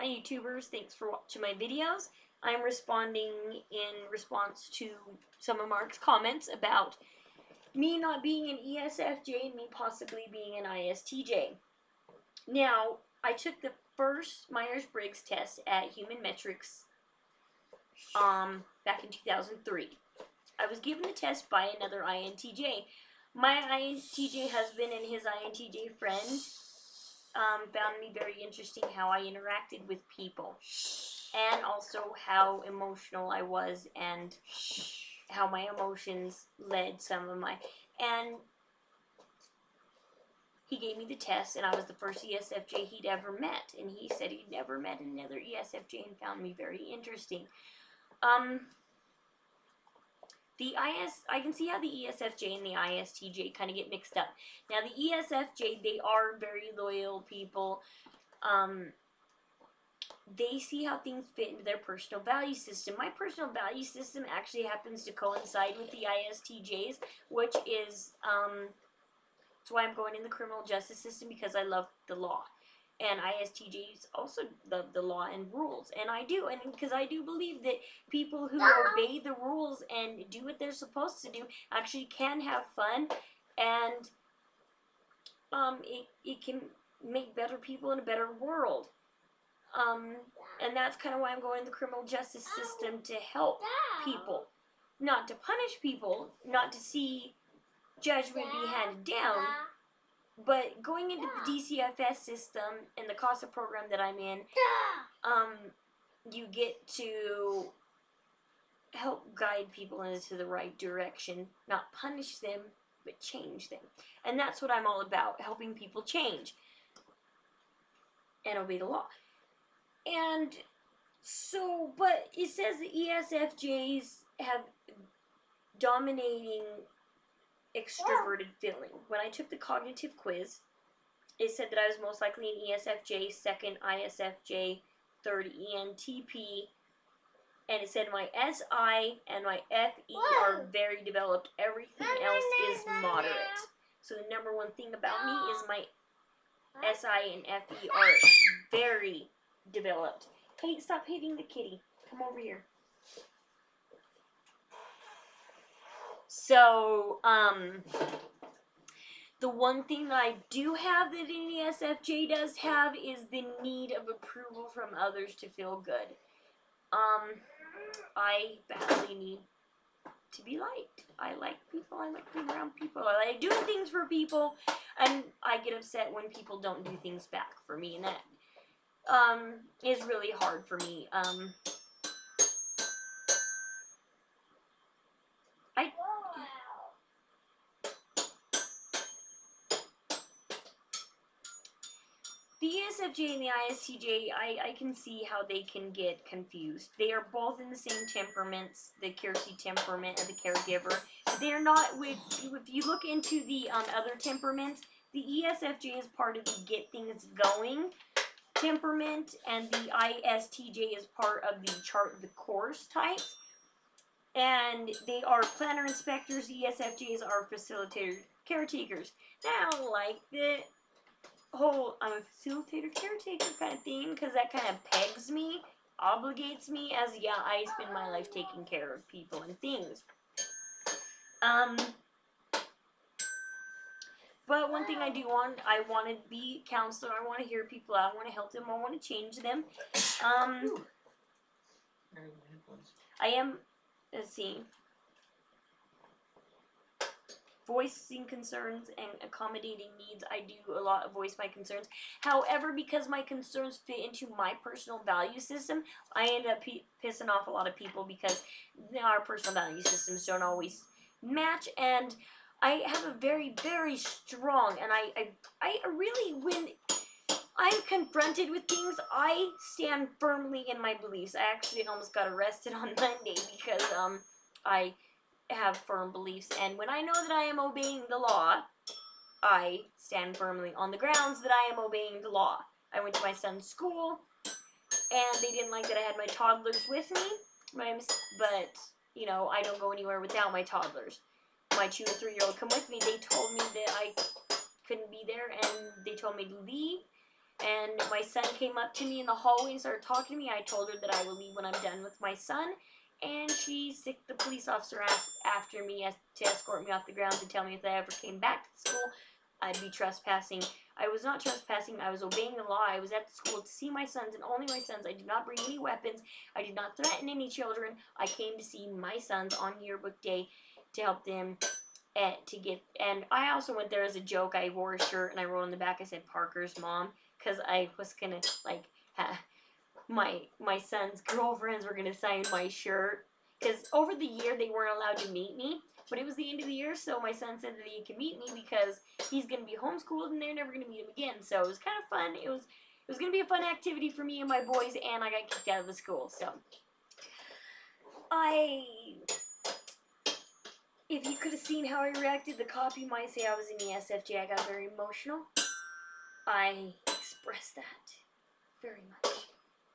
Hi YouTubers, thanks for watching my videos. I'm responding in response to some of Mark's comments about me not being an ESFJ and me possibly being an ISTJ. Now, I took the first Myers-Briggs test at Human Metrics back in 2003. I was given the test by another INTJ. My INTJ husband and his INTJ friend found me very interesting how I interacted with people, and also how emotional I was, and how my emotions led some of my, and he gave me the test, and I was the first ESFJ he'd ever met, and he said he'd never met another ESFJ and found me very interesting. I can see how the ESFJ and the ISTJ kind of get mixed up. Now, the ESFJ, they are very loyal people. They see how things fit into their personal value system. My personal value system actually happens to coincide with the ISTJs, which is, that's why I'm going in the criminal justice system, because I love the law. And ISTJs also love the law and rules, and I do, and because I do believe that people who obey the rules and do what they're supposed to do actually can have fun, and it can make better people in a better world. And that's kind of why I'm going the criminal justice system, to help people, not to punish people, not to see judgment be handed down. But going into the DCFS system and the CASA program that I'm in, you get to help guide people into the right direction, not punish them, but change them. And that's what I'm all about, helping people change and obey the law. And so, but it says the ESFJs have dominating extroverted feeling. When I took the cognitive quiz, it said that I was most likely an ESFJ, second ISFJ, third ENTP, and it said my SI and my FE are very developed. Everything else is moderate. So the number one thing about me is my SI and FE are very developed. Hey, stop hitting the kitty. Come over here. So, the one thing that I do have that an ESFJ does have is the need of approval from others to feel good. I badly need to be liked. I like people. I like being around people. I like doing things for people, and I get upset when people don't do things back for me, and that is really hard for me. The ESFJ and the ISTJ, I can see how they can get confused. They are both in the same temperaments, the Kelsey temperament and the caregiver. They're not, if you look into the other temperaments, the ESFJ is part of the get things going temperament, and the ISTJ is part of the chart the course types. And they are planner inspectors. The ESFJs are facilitators, caretakers. Now, like the whole I'm a facilitator, caretaker kind of thing, because that kind of pegs me, obligates me as, yeah, I spend my life taking care of people and things. But one thing I do want, I want to be a counselor. I want to hear people out. I want to help them. I want to change them. I am, let's see, voicing concerns and accommodating needs. I do a lot of voice my concerns. However, because my concerns fit into my personal value system, I end up pissing off a lot of people, because our personal value systems don't always match. And I have a very, very strong, and I really, when I'm confronted with things, I stand firmly in my beliefs. I actually almost got arrested on Monday because I have firm beliefs, and when I know that I am obeying the law, I stand firmly on the grounds that I am obeying the law. I went to my son's school, and they didn't like that I had my toddlers with me, but, you know, I don't go anywhere without my toddlers. My 2- and 3-year-old come with me. They told me that I couldn't be there, and they told me to leave, and my son came up to me in the hallway and started talking to me. I told her that I will leave when I'm done with my son, and she sicked the police officer after me to escort me off the grounds and tell me if I ever came back to the school, I'd be trespassing. I was not trespassing. I was obeying the law. I was at the school to see my sons and only my sons. I did not bring any weapons. I did not threaten any children. I came to see my sons on yearbook day to help them and I also went there as a joke. I wore a shirt and I wrote on the back, I said Parker's mom, because I was gonna like my son's girlfriends were gonna sign my shirt, because over the year they weren't allowed to meet me, but it was the end of the year, so my son said that he could meet me because he's gonna be homeschooled and they're never gonna meet him again. So it was kind of fun. It was gonna be a fun activity for me and my boys, and I got kicked out of the school. So if you could have seen how I reacted, the cop, you might say I was an ESFJ. I got very emotional. I expressed that very much.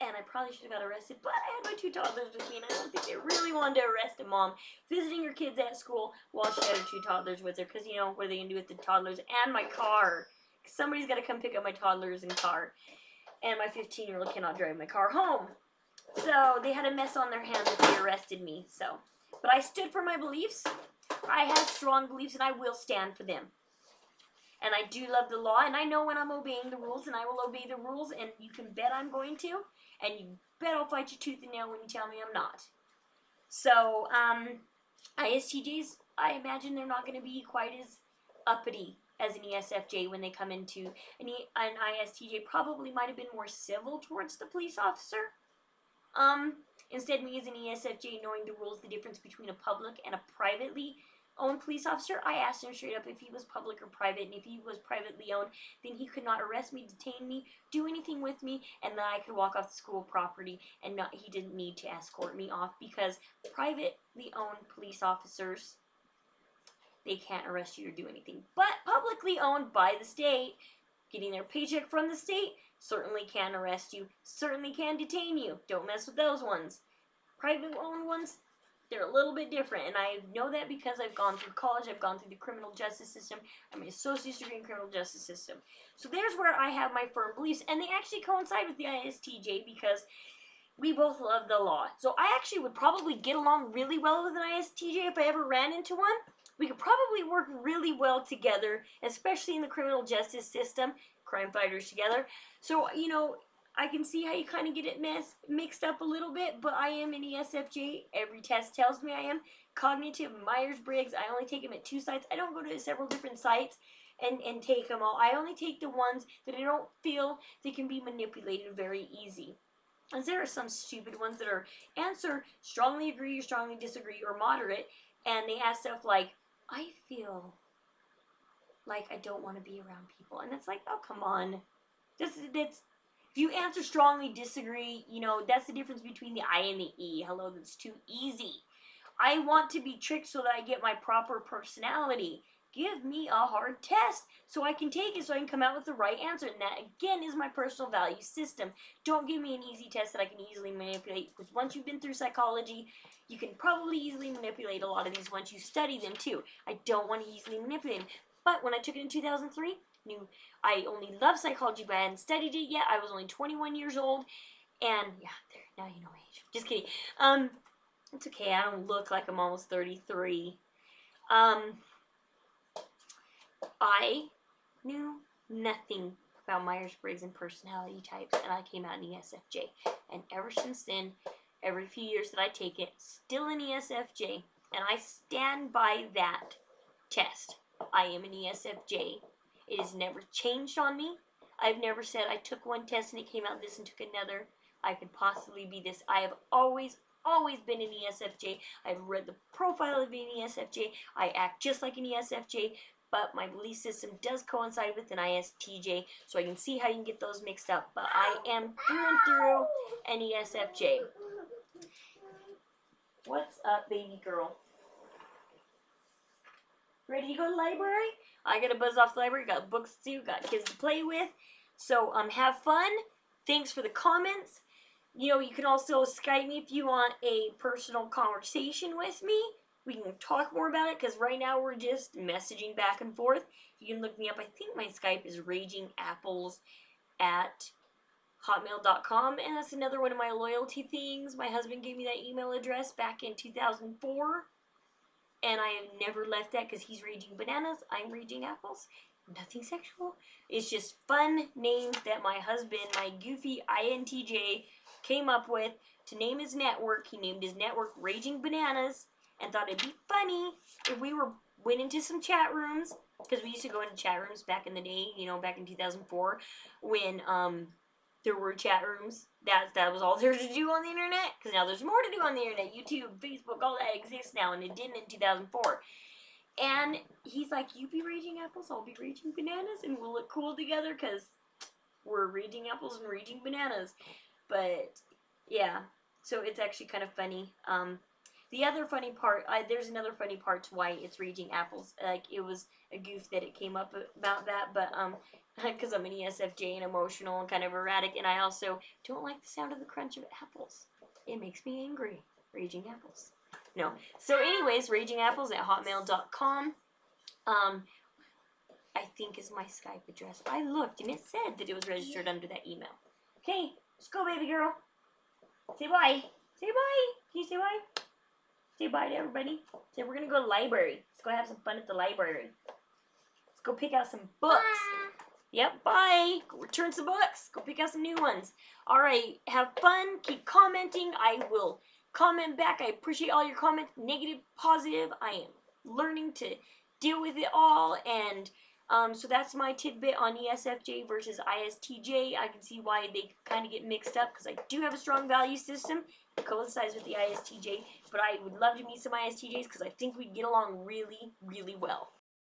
And I probably should have got arrested, but I had my 2 toddlers with me, and I don't think they really wanted to arrest a mom visiting her kids at school while she had her 2 toddlers with her, because, you know, what are they going to do with the toddlers and my car? Somebody's got to come pick up my toddlers and car, and my 15-year-old cannot drive my car home. So they had a mess on their hands if they arrested me. So, but I stood for my beliefs. I have strong beliefs, and I will stand for them. And I do love the law, and I know when I'm obeying the rules, and I will obey the rules, and you can bet I'm going to, and you bet I'll fight you tooth and nail when you tell me I'm not. So, ISTJs, I imagine they're not going to be quite as uppity as an ESFJ when they come into an ISTJ. Probably might have been more civil towards the police officer. Instead, me as an ESFJ, knowing the rules, the difference between a public and a privately owned police officer, I asked him straight up if he was public or private, and if he was privately owned, then he could not arrest me, detain me, do anything with me, and then I could walk off the school property, and he didn't need to escort me off, because privately owned police officers, they can't arrest you or do anything. But publicly owned by the state, getting their paycheck from the state, certainly can arrest you, certainly can detain you. Don't mess with those ones. Private owned ones, they're a little bit different, and I know that because I've gone through college, I've gone through the criminal justice system, I'm an associate's degree in criminal justice system. So there's where I have my firm beliefs, and they actually coincide with the ISTJ because we both love the law. So I actually would probably get along really well with an ISTJ if I ever ran into one. We could probably work really well together, especially in the criminal justice system, crime fighters together. So, you know, I can see how you kind of get it mixed up a little bit, but I am an ESFJ. Every test tells me I am. Cognitive, Myers-Briggs, I only take them at 2 sites. I don't go to several different sites and take them all. I only take the ones that I don't feel they can be manipulated very easy. As there are some stupid ones that are answer strongly agree or strongly disagree or moderate, and they ask stuff like, I feel like I don't want to be around people. And it's like, oh, come on. That's if you answer strongly disagree, you know, that's the difference between the I and the E. Hello, that's too easy. I want to be tricked so that I get my proper personality. Give me a hard test so I can take it, so I can come out with the right answer. And that, again, is my personal value system. Don't give me an easy test that I can easily manipulate, because once you've been through psychology, you can probably easily manipulate a lot of these once you study them, too. I don't want to easily manipulate them. But when I took it in 2003, knew I only loved psychology, but I hadn't studied it yet. I was only 21 years old, and yeah, there, now you know my age. Just kidding. It's okay. I don't look like I'm almost 33. I knew nothing about Myers-Briggs and personality types, and I came out an ESFJ. And ever since then, every few years that I take it, still an ESFJ, and I stand by that test. I am an ESFJ. It has never changed on me. I've never said I took one test and it came out this and took another. I could possibly be this. I have always been an ESFJ. I've read the profile of an ESFJ. I act just like an ESFJ, but my belief system does coincide with an ISTJ, so I can see how you can get those mixed up. But I am through and through an ESFJ. What's up, baby girl? Ready to go to the library? I gotta buzz off the library, got books to do, got kids to play with. So, have fun. Thanks for the comments. You know, you can also Skype me if you want a personal conversation with me. We can talk more about it, because right now we're just messaging back and forth. You can look me up. I think my Skype is Raging Apples at hotmail.com, and that's another one of my loyalty things. My husband gave me that email address back in 2004, and I have never left that because he's raging bananas, I'm raging apples. Nothing sexual. It's just fun names that my husband, my goofy INTJ, came up with to name his network. He named his network Raging Bananas and thought it'd be funny if we went into some chat rooms, because we used to go into chat rooms back in the day, you know, back in 2004 when there were chat rooms. That was all there to do on the internet, because now there's more to do on the internet. YouTube, Facebook, all that exists now, and it didn't in 2004. And he's like, you be raging apples, I'll be raging bananas, and we'll look cool together because we're raging apples and raging bananas. But yeah, so it's actually kind of funny. The other funny part, there's another funny part to why it's raging apples. Like, it was a goof that it came up about that, but because I'm an ESFJ and emotional and kind of erratic, and I also don't like the sound of the crunch of apples. It makes me angry. Raging apples. No. So anyways, ragingapples@hotmail.com. I think is my Skype address. I looked and it said that it was registered under that email. Okay, let's go, baby girl. Say bye. Say bye. Can you say bye? Say bye to everybody. Say we're gonna go to the library. Let's go have some fun at the library. Let's go pick out some books. Bye. Yep, bye. Go return some books. Go pick out some new ones. Alright, have fun. Keep commenting. I will comment back. I appreciate all your comments, negative, positive. I am learning to deal with it all, and so that's my tidbit on ESFJ versus ISTJ. I can see why they kind of get mixed up, because I do have a strong value system that coincides with the ISTJ, but I would love to meet some ISTJs because I think we get along really, really well.